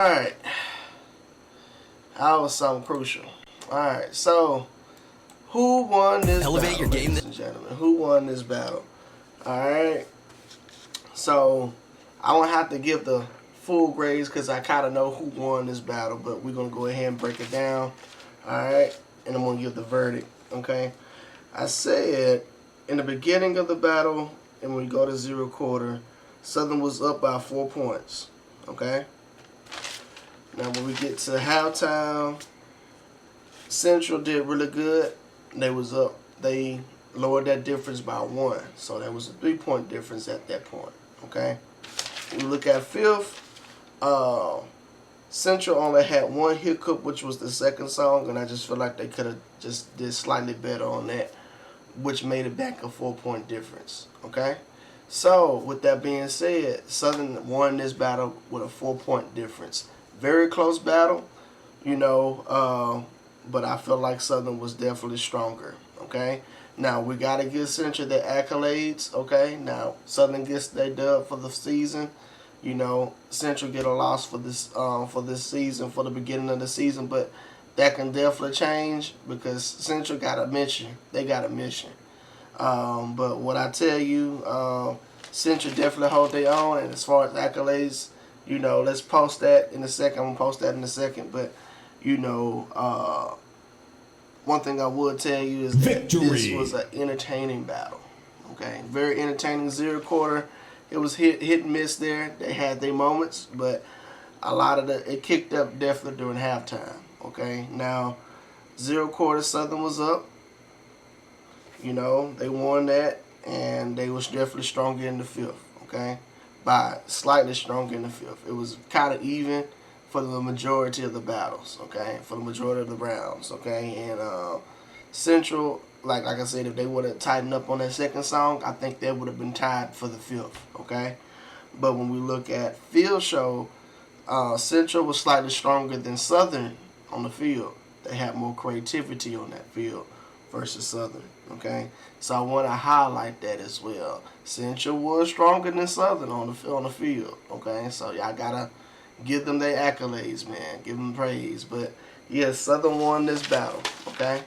Alright, that was something crucial. Alright, so who won this Elevate battle, your game, ladies and gentlemen? Who won this battle? Alright, so I don't have to give the full grades because I kind of know who won this battle, but we're going to go ahead and break it down. Alright, and I'm going to give the verdict, okay? I said in the beginning of the battle, and when we go to zero quarter, Southern was up by 4 points, okay? Now when we get to halftime, Central did really good. They was up. They lowered that difference by 1. So that was a 3-point difference at that point. Okay. When we look at fifth, Central only had 1 hiccup, which was the second song, and I just feel like they could have just did slightly better on that, which made it back a 4-point difference. Okay. So with that being said, Southern won this battle with a 4-point difference. Very close battle, you know, but I feel like Southern was definitely stronger, okay? Now, we got to give Central their accolades, okay? Now, Southern gets their dub for the season. You know, Central get a loss for this season, for the beginning of the season, but that can definitely change because Central got a mission. They got a mission. But what I tell you, Central definitely hold their own, and as far as accolades, you know, let's post that in a second. I'm going to post that in a second. But, you know, one thing I would tell you is that this was an entertaining battle. Okay? Very entertaining. Zero quarter. It was hit and miss there. They had their moments. But a lot of it kicked up definitely during halftime. Okay? Now, zero quarter, Southern was up. You know, they won that. And they was definitely stronger in the fifth. Okay? By slightly stronger in the fifth. It was kind of even for the majority of the battles, okay? For the majority of the rounds, okay? And Central, like I said, if they would have tightened up on that second song, I think they would have been tied for the fifth, okay? But when we look at field show, Central was slightly stronger than Southern on the field. They had more creativity on that field versus Southern, okay? So I want to highlight that as well. Central was stronger than Southern on the field, okay? So y'all gotta give them their accolades, man. Give them praise. But yes, Southern won this battle, okay?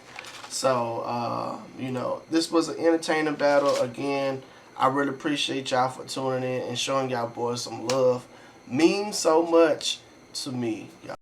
So you know, this was an entertaining battle. Again, I really appreciate y'all for tuning in and showing y'all boys some love. Means so much to me, y'all.